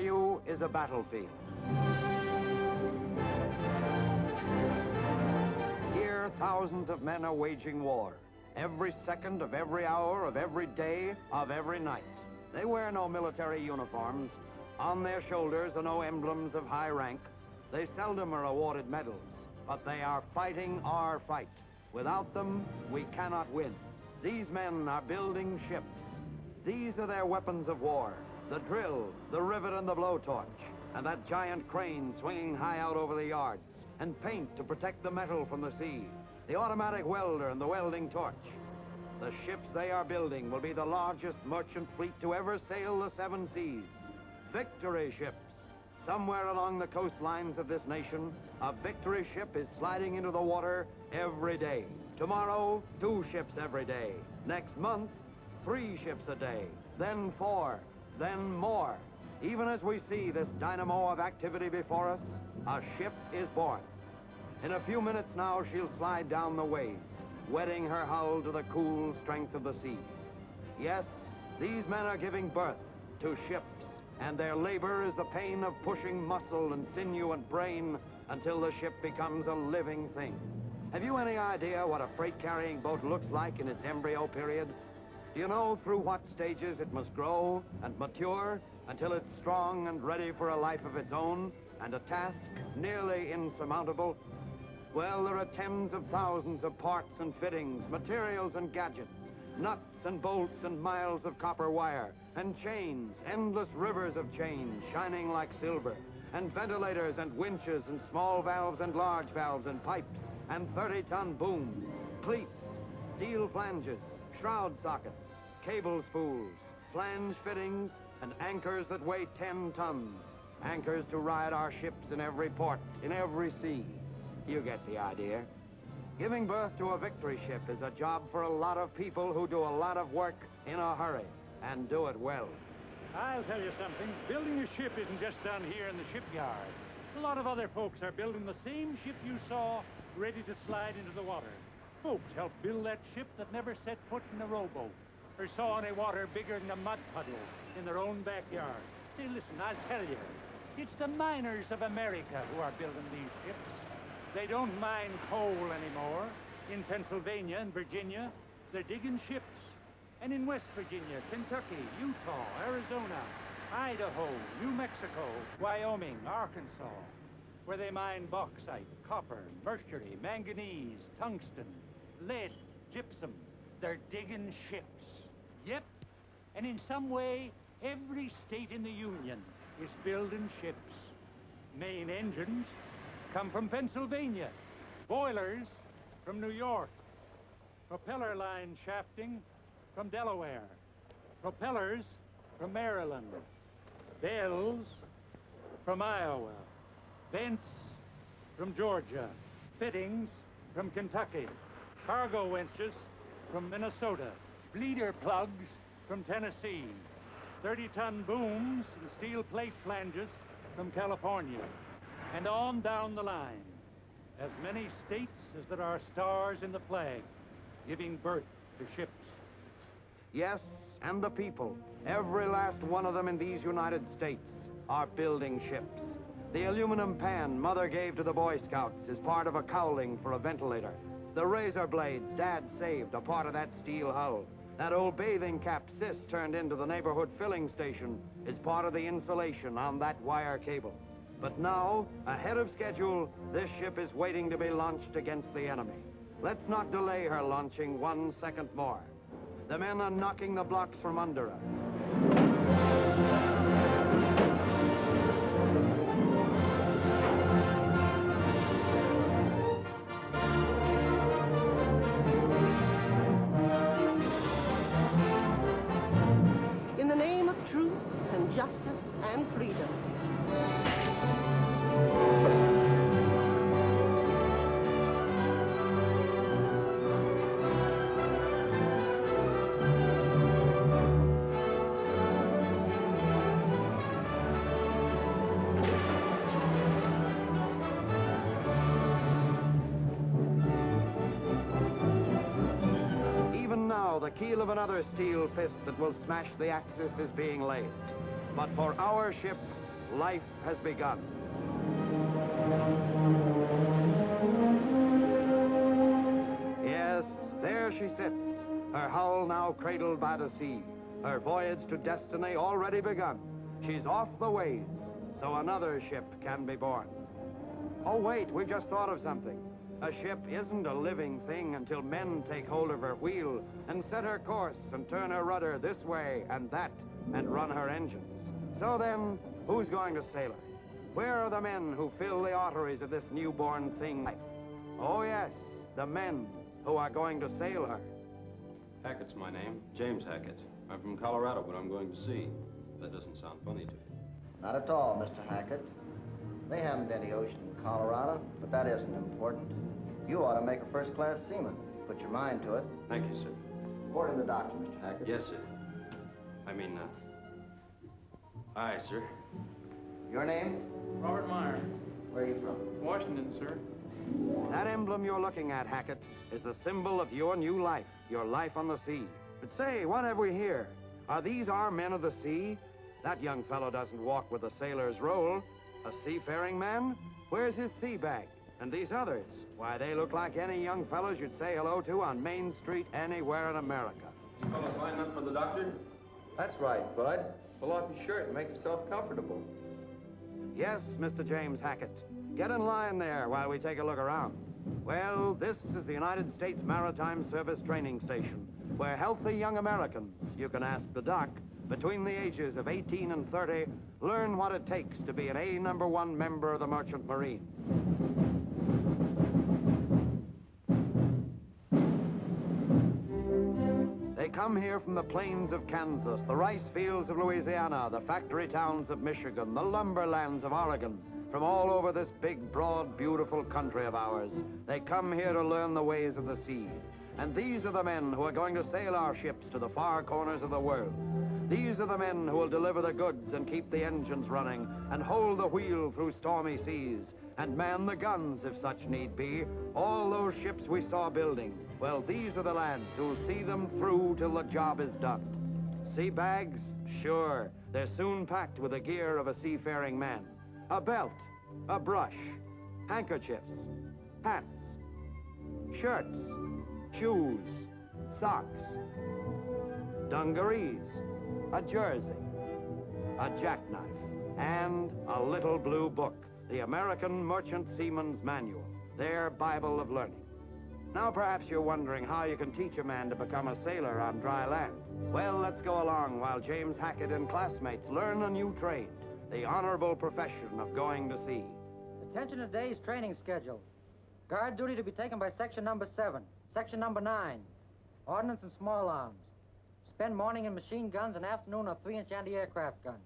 you is a battlefield. Here, thousands of men are waging war. Every second of every hour of every day of every night. They wear no military uniforms. On their shoulders are no emblems of high rank. They seldom are awarded medals, but they are fighting our fight. Without them, we cannot win. These men are building ships. These are their weapons of war: the drill, the rivet, and the blowtorch, and that giant crane swinging high out over the yards, and paint to protect the metal from the sea, the automatic welder and the welding torch. The ships they are building will be the largest merchant fleet to ever sail the seven seas. Victory ships. Somewhere along the coastlines of this nation, a victory ship is sliding into the water every day. Tomorrow, 2 ships every day. Next month, 3 ships a day. Then 4, then more. Even as we see this dynamo of activity before us, a ship is born. In a few minutes now, she'll slide down the waves, wetting her hull to the cool strength of the sea. Yes, these men are giving birth to ships, and their labor is the pain of pushing muscle and sinew and brain until the ship becomes a living thing. Have you any idea what a freight-carrying boat looks like in its embryo period? Do you know through what stages it must grow and mature until it's strong and ready for a life of its own and a task nearly insurmountable? Well, there are tens of thousands of parts and fittings, materials and gadgets, nuts and bolts and miles of copper wire, and chains, endless rivers of chains shining like silver, and ventilators and winches and small valves and large valves and pipes, and 30-ton booms, cleats, steel flanges, shroud sockets, cable spools, flange fittings, and anchors that weigh 10 tons, anchors to ride our ships in every port, in every sea. You get the idea. Giving birth to a victory ship is a job for a lot of people who do a lot of work in a hurry, and do it well. I'll tell you something. Building a ship isn't just done here in the shipyard. A lot of other folks are building the same ship you saw, ready to slide into the water. Folks help build that ship that never set foot in a rowboat, or saw any water bigger than a mud puddle in their own backyard. See, listen, I'll tell you. It's the miners of America who are building these ships. They don't mine coal anymore. In Pennsylvania and Virginia, they're digging ships. And in West Virginia, Kentucky, Utah, Arizona, Idaho, New Mexico, Wyoming, Arkansas, where they mine bauxite, copper, mercury, manganese, tungsten, lead, gypsum. They're digging ships. Yep. And in some way, every state in the Union is building ships. Main engines come from Pennsylvania, boilers from New York, propeller line shafting from Delaware, propellers from Maryland, bells from Iowa, vents from Georgia, fittings from Kentucky, cargo winches from Minnesota, bleeder plugs from Tennessee, 30-ton booms and steel plate flanges from California, and on down the line. As many states as there are stars in the flag, giving birth to ships. Yes, and the people, every last one of them in these United States, are building ships. The aluminum pan Mother gave to the Boy Scouts is part of a cowling for a ventilator. The razor blades Dad saved are part of that steel hull. That old bathing cap Sis turned into the neighborhood filling station is part of the insulation on that wire cable. But now, ahead of schedule, this ship is waiting to be launched against the enemy. Let's not delay her launching 1 second more. The men are knocking the blocks from under her. In the name of truth and justice and freedom. Even now, the keel of another steel fist that will smash the Axis is being laid. But for our ship, life has begun. Yes, there she sits, her hull now cradled by the sea, her voyage to destiny already begun. She's off the ways, so another ship can be born. Oh, wait, we just thought of something. A ship isn't a living thing until men take hold of her wheel and set her course and turn her rudder this way and that and run her engines. So then, who's going to sail her? Where are the men who fill the arteries of this newborn thing life? Oh, yes, the men who are going to sail her. Hackett's my name, James Hackett. I'm from Colorado, but I'm going to sea. That doesn't sound funny to you. Not at all, Mr. Hackett. They haven't any ocean in Colorado, but that isn't important. You ought to make a first-class seaman. Put your mind to it. Thank you, sir. Report in the doctor, Mr. Hackett. Yes, sir. Aye, sir. Your name? Robert Meyer, Where are you from? Washington, sir. That emblem you're looking at, Hackett, is the symbol of your new life, your life on the sea. But say, what have we here? Are these our men of the sea? That young fellow doesn't walk with a sailor's roll. A seafaring man? Where's his sea bag? And these others? Why, they look like any young fellows you'd say hello to on Main Street anywhere in America. You fellas lining up for the doctor? That's right, Bud. Pull off your shirt and make yourself comfortable. Yes, Mr. James Hackett. Get in line there while we take a look around. Well, this is the United States Maritime Service Training Station, where healthy young Americans, you can ask the doc, between the ages of 18 and 30, learn what it takes to be an A-1 member of the Merchant Marine. They come here from the plains of Kansas, the rice fields of Louisiana, the factory towns of Michigan, the lumberlands of Oregon, from all over this big, broad, beautiful country of ours. They come here to learn the ways of the sea. And these are the men who are going to sail our ships to the far corners of the world. These are the men who will deliver the goods and keep the engines running and hold the wheel through stormy seas and man the guns if such need be. All those ships we saw building, well, these are the lads who'll see them through till the job is done. Sea bags? Sure. They're soon packed with the gear of a seafaring man. A belt, a brush, handkerchiefs, hats, shirts, shoes, socks, dungarees, a jersey, a jackknife, and a little blue book, the American Merchant Seaman's Manual, their Bible of learning. Now perhaps you're wondering how you can teach a man to become a sailor on dry land. Well, let's go along while James Hackett and classmates learn a new trade, the honorable profession of going to sea. Attention to today's training schedule. Guard duty to be taken by section number 7. Section number 9, ordnance and small arms. Spend morning in machine guns and afternoon on 3-inch anti-aircraft guns.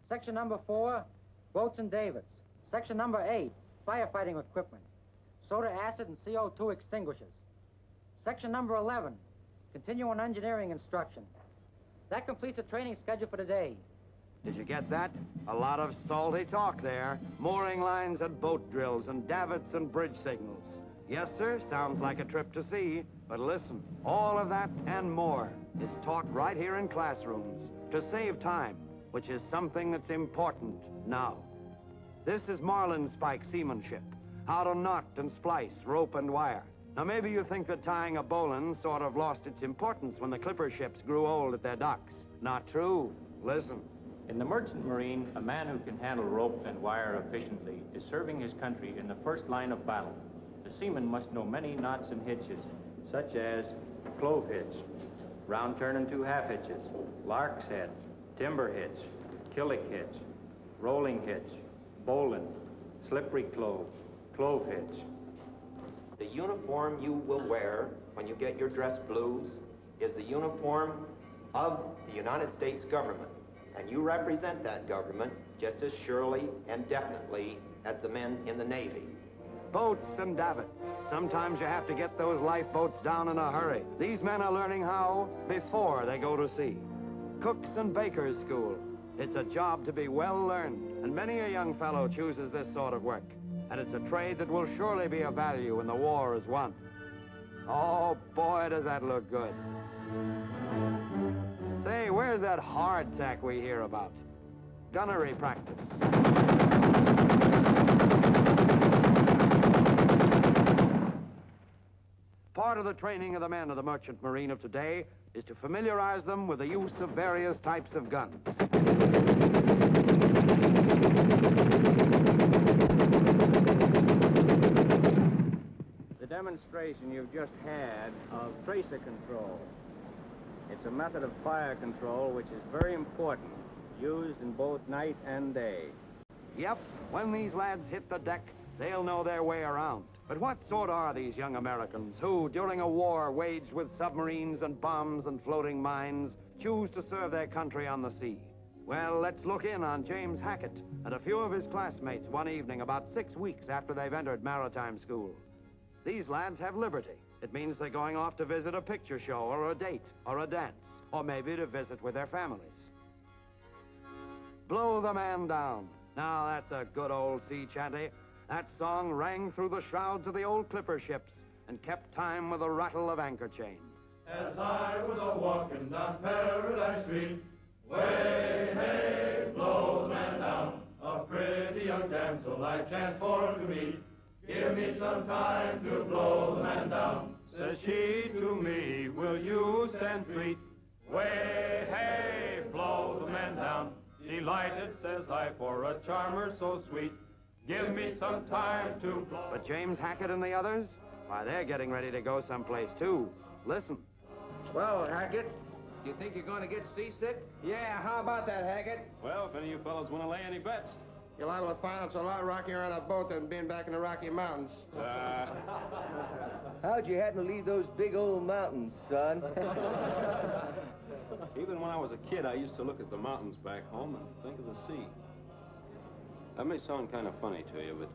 Section number 4, boats and davits. Section number 8, firefighting equipment. Soda acid and CO2 extinguishers. Section number 11, continuing engineering instruction. That completes the training schedule for today. Did you get that? A lot of salty talk there. Mooring lines and boat drills and davits and bridge signals. Yes, sir, sounds like a trip to sea. But listen, all of that and more is taught right here in classrooms to save time, which is something that's important now. This is marlin spike seamanship, how to knot and splice rope and wire. Now, maybe you think that tying a bowline sort of lost its importance when the clipper ships grew old at their docks. Not true. Listen. In the Merchant Marine, a man who can handle rope and wire efficiently is serving his country in the first line of battle. The seaman must know many knots and hitches, such as clove hitch, round turn and 2 half hitches, lark's head, timber hitch, killick hitch, rolling hitch, bowline, slippery clove, clove hitch. The uniform you will wear when you get your dress blues is the uniform of the United States government. And you represent that government just as surely and definitely as the men in the Navy. Boats and davits. Sometimes you have to get those lifeboats down in a hurry. These men are learning how before they go to sea. Cooks and bakers' school. It's a job to be well learned, and many a young fellow chooses this sort of work. And it's a trade that will surely be of value when the war is won. Oh, boy, does that look good. Say, where's that hardtack we hear about? gunnery practice. Part of the training of the men of the Merchant Marine of today is to familiarize them with the use of various types of guns. The demonstration you've just had of tracer control. It's a method of fire control which is very important, used in both night and day. Yep, when these lads hit the deck, they'll know their way around. But what sort are these young Americans who, during a war waged with submarines and bombs and floating mines, choose to serve their country on the sea? Well, let's look in on James Hackett and a few of his classmates one evening about 6 weeks after they've entered maritime school. These lads have liberty. It means they're going off to visit a picture show or a date or a dance, or maybe to visit with their families. Blow the Man Down. Now that's a good old sea chanty. That song rang through the shrouds of the old clipper ships and kept time with the rattle of anchor chain. As I was a-walking down Paradise Street, way, hey, blow the man down, a pretty young damsel I chanced for to meet. Give me some time to blow the man down, says she to me, will you stand treat? Way, hey, blow the man down, delighted, says I, for a charmer so sweet. Give me some time to blow. But James Hackett and the others? Why, they're getting ready to go someplace, too. Listen. Well, Hackett, do you think you're going to get seasick? Yeah, how about that, Hackett? Well, if any of you fellows want to lay any bets. You're liable to find it's a lot rockier on a boat than being back in the Rocky Mountains. How'd you happen to leave those big old mountains, son? Even when I was a kid, I used to look at the mountains back home and think of the sea. That may sound kind of funny to you, but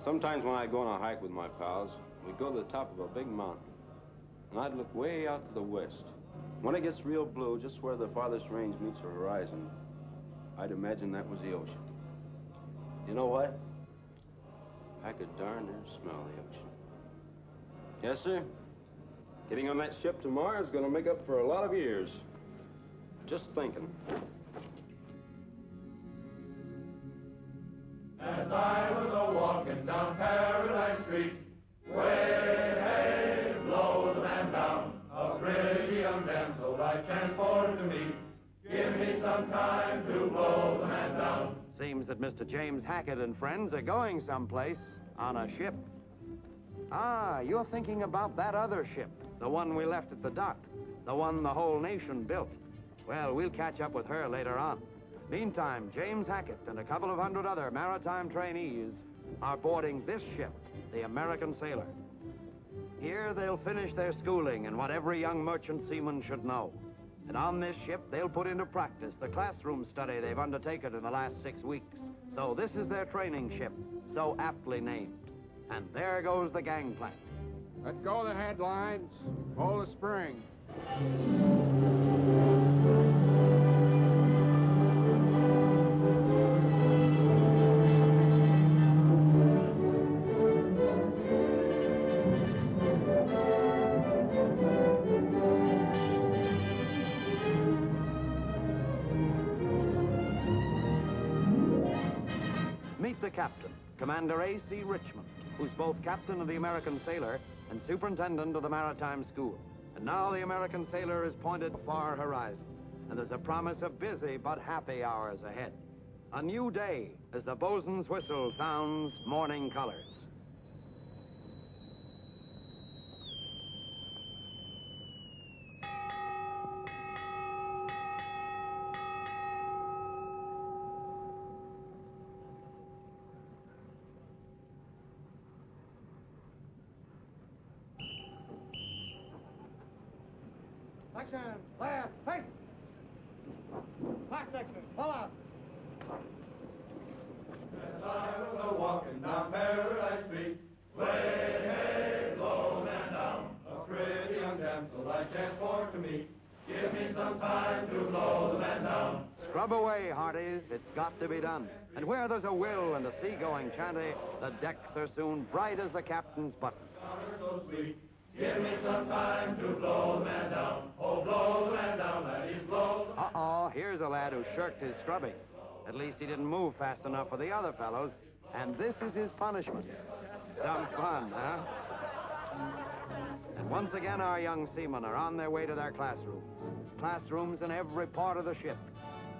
sometimes when I'd go on a hike with my pals, we'd go to the top of a big mountain, and I'd look way out to the west. When it gets real blue, just where the farthest range meets the horizon, I'd imagine that was the ocean. You know what? I could darn near smell the ocean. Yes, sir. Getting on that ship tomorrow is going to make up for a lot of years. Just thinking. As I was a-walking down Paradise Street, way, hey, blow the man down, a pretty young damsel I chanced for to meet. Give me some time to blow the man down. Seems that Mr. James Hackett and friends are going someplace on a ship. Ah, you're thinking about that other ship, the one we left at the dock, the one the whole nation built. Well, we'll catch up with her later on. Meantime, James Hackett and a couple of hundred other maritime trainees are boarding this ship, the American Sailor. Here they'll finish their schooling in what every young merchant seaman should know. And on this ship, they'll put into practice the classroom study they've undertaken in the last 6 weeks. So this is their training ship, so aptly named. And there goes the gangplank. Let go the headlines, pull the spring. Meet the captain, Commander A.C. Richmond, who's both captain of the American Sailor and superintendent of the Maritime School. And now the American Sailor is pointed to far horizon, and there's a promise of busy but happy hours ahead. A new day as the bosun's whistle sounds morning colors. Section, left, face. Black section, pull out. As I was a-walking down Paradise Street, way, hey, blow the man down, a pretty young damsel I chanced for to meet. Give me some time to blow the man down. Scrub away, hearties. It's got to be done. And where there's a will and a sea-going chanty, the decks are soon bright as the captain's buttons. So sweet. Give me some time to blow the man down. Oh, blow the man down, laddies, blow the man down. Uh-oh, here's a lad who shirked his scrubbing. At least he didn't move fast enough for the other fellows, and this is his punishment. Some fun, huh? And once again, our young seamen are on their way to their classrooms. Classrooms in every part of the ship,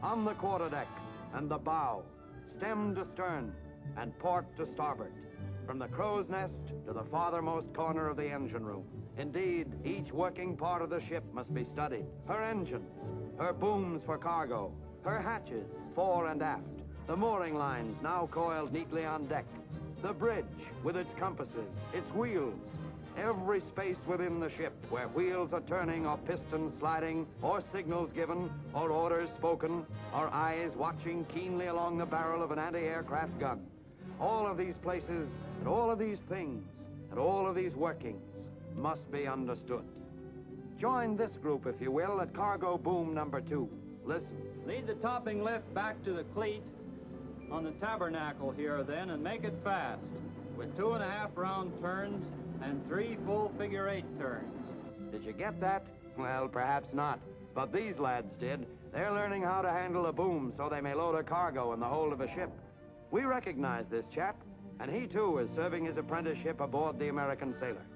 on the quarterdeck and the bow, stem to stern, and port to starboard, from the crow's nest to the farthermost corner of the engine room. Indeed, each working part of the ship must be studied. Her engines, her booms for cargo, her hatches, fore and aft, the mooring lines now coiled neatly on deck, the bridge with its compasses, its wheels, every space within the ship where wheels are turning or pistons sliding or signals given or orders spoken or eyes watching keenly along the barrel of an anti-aircraft gun. All of these places and all of these things and all of these workings must be understood. Join this group, if you will, at cargo boom number 2. Listen. Lead the topping lift back to the cleat on the tabernacle here, then, and make it fast, with 2.5 round turns and 3 full figure-8 turns. Did you get that? Well, perhaps not, but these lads did. They're learning how to handle a boom so they may load a cargo in the hold of a ship. We recognize this chap, and he, too, is serving his apprenticeship aboard the American Sailor.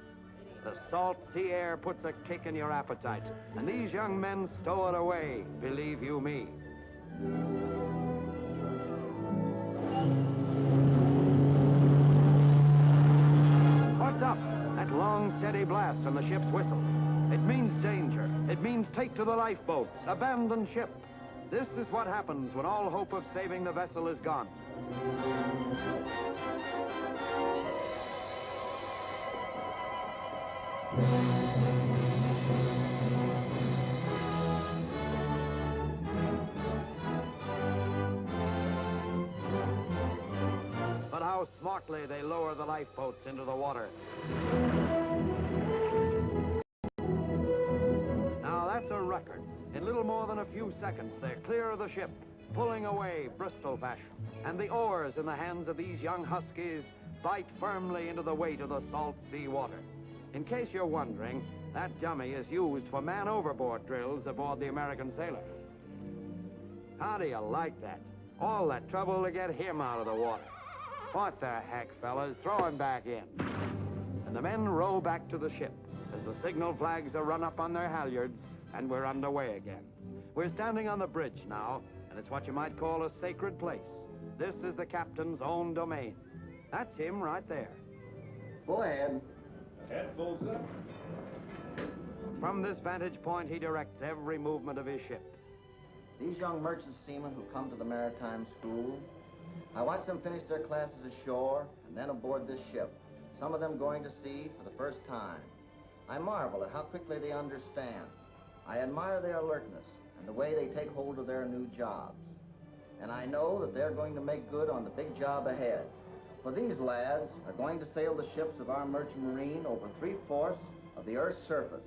The salt sea air puts a kick in your appetite, and these young men stow it away, believe you me. What's up? That long, steady blast on the ship's whistle. It means danger. It means take to the lifeboats, abandon ship. This is what happens when all hope of saving the vessel is gone. But how smartly they lower the lifeboats into the water. Now that's a record. In little more than a few seconds, they're clear of the ship, pulling away Bristol fashion. And the oars in the hands of these young huskies bite firmly into the weight of the salt sea water. In case you're wondering, that dummy is used for man-overboard drills aboard the American Sailor. How do you like that? All that trouble to get him out of the water. What the heck, fellas? Throw him back in. And the men row back to the ship as the signal flags are run up on their halyards and we're underway again. We're standing on the bridge now, and it's what you might call a sacred place. This is the captain's own domain. That's him right there. Go ahead. Head full, sir. From this vantage point, he directs every movement of his ship. These young merchant seamen who come to the maritime school, I watch them finish their classes ashore and then aboard this ship, some of them going to sea for the first time. I marvel at how quickly they understand. I admire their alertness and the way they take hold of their new jobs. And I know that they're going to make good on the big job ahead. For these lads are going to sail the ships of our merchant marine over 3/4 of the Earth's surface.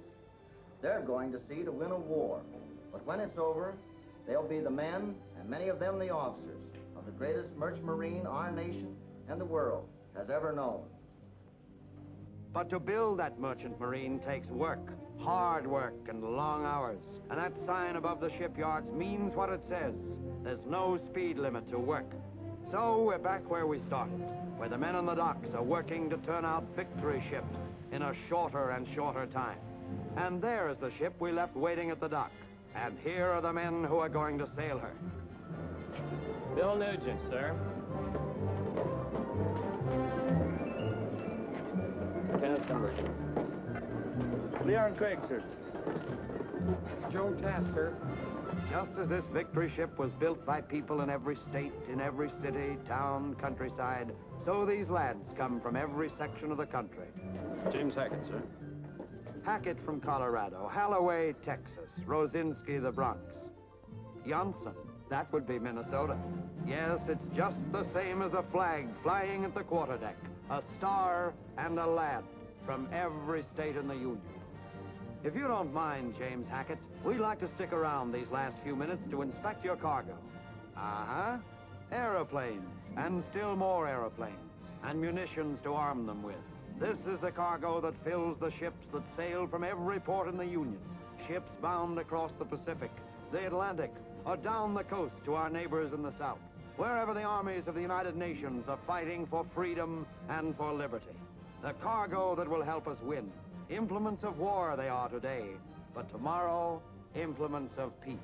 They're going to sea to win a war. But when it's over, they'll be the men, and many of them the officers, of the greatest merchant marine our nation and the world has ever known. But to build that merchant marine takes work, hard work and long hours. And that sign above the shipyards means what it says. There's no speed limit to work. So we're back where we started, where the men on the docks are working to turn out victory ships in a shorter and shorter time. And there is the ship we left waiting at the dock. And here are the men who are going to sail her. Bill Nugent, sir. Lieutenant Cumberton. Leon Craig, sir. Joe Taft, sir. Just as this victory ship was built by people in every state, in every city, town, countryside, so these lads come from every section of the country. James Hackett, sir. Hackett from Colorado, Halloway, Texas, Rosinski, the Bronx. Johnson, that would be Minnesota. Yes, it's just the same as a flag flying at the quarterdeck. A star and a lad from every state in the Union. If you don't mind, James Hackett, we'd like to stick around these last few minutes to inspect your cargo. Uh-huh. Aeroplanes, and still more aeroplanes, and munitions to arm them with. This is the cargo that fills the ships that sail from every port in the Union. Ships bound across the Pacific, the Atlantic, or down the coast to our neighbors in the South. wherever the armies of the United Nations are fighting for freedom and for liberty. The cargo that will help us win. Implements of war they are today, but tomorrow, implements of peace.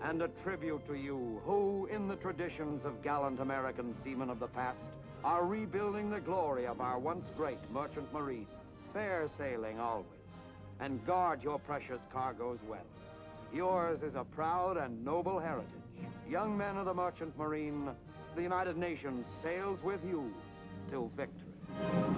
And a tribute to you, who, in the traditions of gallant American seamen of the past, are rebuilding the glory of our once great merchant marine. Fair sailing always, and guard your precious cargoes well. Yours is a proud and noble heritage. Young men of the merchant marine, the United Nations sails with you till victory.